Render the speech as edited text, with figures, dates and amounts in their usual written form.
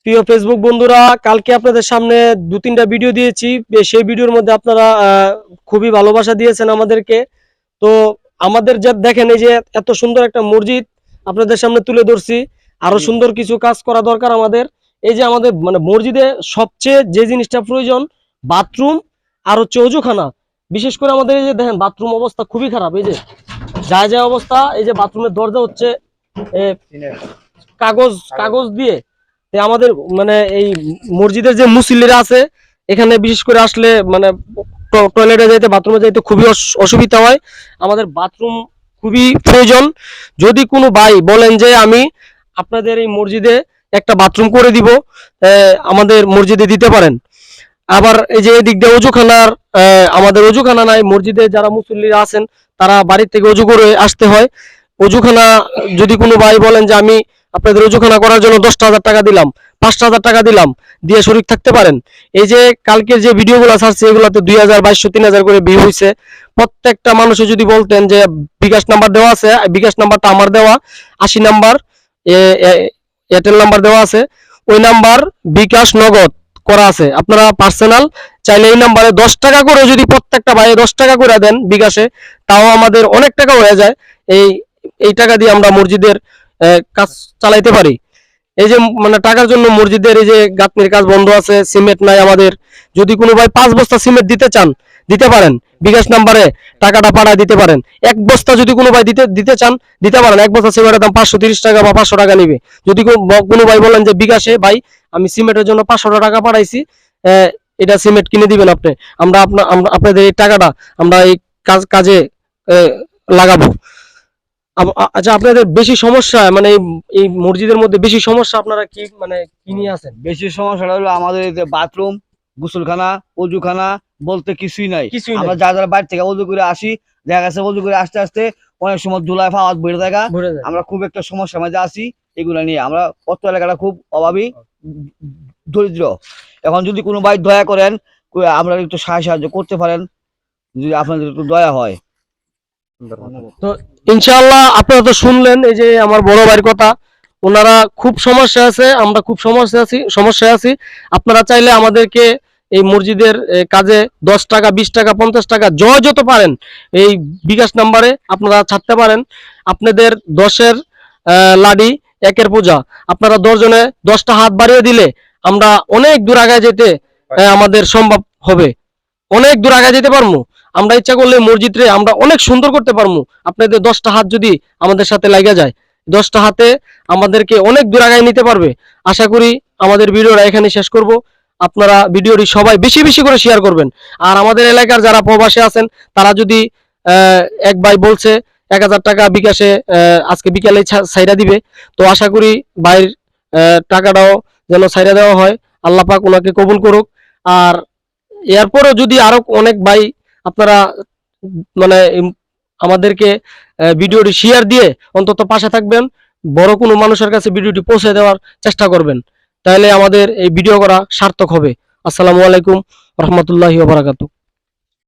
প্রিয় ফেসবুক বন্ধুরা, কালকে আপনাদের সামনে 2-3টা ভিডিও দিয়েছি। সেই ভিডিওর মধ্যে আপনারা খুবই ভালোবাসা দিয়েছেন আমাদেরকে। তো আমাদের যা দেখেন, এই যে এত সুন্দর একটা মসজিদ আপনাদের সামনে তুলে ধরছি। আরো সুন্দর কিছু কাজ করা দরকার আমাদের। এই যে আমাদের মানে মসজিদে সবচেয়ে যে জিনিসটা প্রয়োজন, বাথরুম আর হচ্ছে অজুখানা। বিশেষ করে আমাদের এই যে দেখেন বাথরুম অবস্থা খুবই খারাপ। এই যে যা অবস্থা, এই যে বাথরুমের দরজা হচ্ছে কাগজ কাগজ দিয়ে। আমাদের মানে এই মসজিদের যে মুসল্লিরা আছে, এখানে বিশেষ করে আসলে মানে টয়লেটে যাইতে, বাথরুমে যাইতে খুবই অসুবিধা হয়। আমাদের বাথরুম খুবই প্রয়োজন। যদি কোনো ভাই বলেন যে আমি আপনাদের এই মসজিদে একটা বাথরুম করে দিব, আমাদের মসজিদে দিতে পারেন। আবার এই যে এদিক দিয়ে অজুখানার, আমাদের অজুখানা নাই। মসজিদে যারা মুসল্লিরা আছেন তারা বাড়ি থেকে অজু করে আসতে হয়। অজুখানা যদি কোনো ভাই বলেন যে আমি আপনাদের অজুখানা করার জন্য 10,000 টাকা দিলাম, 5,000 টাকা দিলাম, দিয়ে শরীক থাকতে পারেন। এই যে কালকের যে ভিডিওগুলো ছাড়ছে, এগুলোতে 2,000, 2,200, 3,000 করে ভিউ হয়েছে। প্রত্যেকটা মানুষে যদি বলতেন যে বিকাশ নাম্বার দেওয়া আছে, বিকাশ নাম্বারটা আমার দেওয়া, 80 নাম্বার এয়ারটেল নাম্বার দেওয়া আছে, ওই নাম্বার বিকাশ নগদ করা আছে। আপনারা পার্সোনাল চাইলে এই নাম্বারে 10 টাকা করে যদি প্রত্যেকটা ভাই 10 টাকা করে দেন বিকাশে, তাও আমাদের অনেক টাকা হয়ে যায়। এই টাকা দিয়ে আমরা মসজিদের কাজ চালাইতে পারি। এই যে মানে টাকার জন্য মসজিদের এই যে গাঁথনির কাজ বন্ধ আছে, সিমেন্ট নাই আমাদের। যদি কোনো ভাই 5 বস্তা সিমেন্ট দিতে চান, দিতে পারেন। বিকাশ নাম্বারে টাকাটা পাঠায় দিতে পারেন। 1 বস্তা যদি কোনো ভাই দিতে চান, দিতে পারেন। 1 বস্তা সিমেন্টের দাম 530 টাকা বা 500 টাকা নিবে। যদি কোনো ভাই বলেন যে বিকাশে ভাই আমি সিমেন্টের জন্য 500 টাকা পাঠাইছি, এটা সিমেন্ট কিনে দিবেন আপনি, আমরা আপনাদের এই টাকাটা আমরা এই কাজে লাগাবো। আচ্ছা, আপনাদের বেশি সমস্যা মানে এই মসজিদের মধ্যে বেশি সমস্যা আপনারা কি মানে কি নিয়ে আছেন? বেশি সমস্যাটা হলো আমাদের এই যে বাথরুম, গোসলখানা, অজুখানা বলতে কিছুই নাই। আমরা যারা বাড়ি থেকে অজু করে আসি, দেখা গেছে অজু করে আসতে আসতে অনেক সময় ধুলায় ফাওয়াত বেড়ে থাকা, আমরা খুব একটা সমস্যার মাঝে আছি। এগুলা নিয়ে আমরা অত এলাকাটা খুব অভাবী, দরিদ্র। এখন যদি কোনো ভাই দয়া করেন, আমরা একটু সাহায্য করতে পারেন, যদি আপনাদের একটু দয়া হয়। তো ইনশাআল্লাহ আপনারা তো শুনলেন এই যে আমার বড় ভাইয়ের কথা। ওনারা খুব সমস্যা আছে, আমরা খুব সমস্যায় আছি। আপনারা চাইলে আমাদেরকে এই মসজিদের কাজে 10 টাকা, 20 টাকা, 50 টাকা যত পারেন এই বিকাশ নাম্বারে আপনারা ছাড়তে পারেন। আপনাদের 10-এর লাডি 1-এর পূজা। আপনারা 10 জনে 10টা হাত বাড়িয়ে দিলে আমরা অনেক দূর আগায় যেতে আমাদের সম্ভব হবে। অনেক দূর আগায় যেতে পারবো। আমরা ইচ্ছা করলে মসজিদে আমরা অনেক সুন্দর করতে পারবো। আপনাদের 10টা হাত যদি আমাদের সাথে লাগা যায়, 10টা হাতে আমাদেরকে অনেক দূর আগায় নিতে পারবে। আশা করি আমাদের ভিডিওটা এখানে শেষ করব। আপনারা ভিডিওটি সবাই বেশি বেশি করে শেয়ার করবেন। আর আমাদের এলাকার যারা প্রবাসী আছেন, তারা যদি এক ভাই বলছে 1,000 টাকা বিকাশে আজকে বিকালে ছাইরা দিবে, তো আশা করি ভাইয়ের টাকাটাও যেন ছাইরা দেওয়া হয়। আল্লাহ পাক ওনাকে কবুল করুক। আর এরপরও যদি আরো অনেক ভাই আপনারা মানে আমাদেরকে ভিডিওটি শেয়ার দিয়ে অন্তত পাশে থাকবেন, বড় কোনো মানুষের কাছে ভিডিওটি পৌঁছে দেওয়ার চেষ্টা করবেন, তাহলে আমাদের এই ভিডিও করা সার্থক হবে। আসসালামু আলাইকুম রহমতুল্লাহি ওয়া বারাকাতুহু।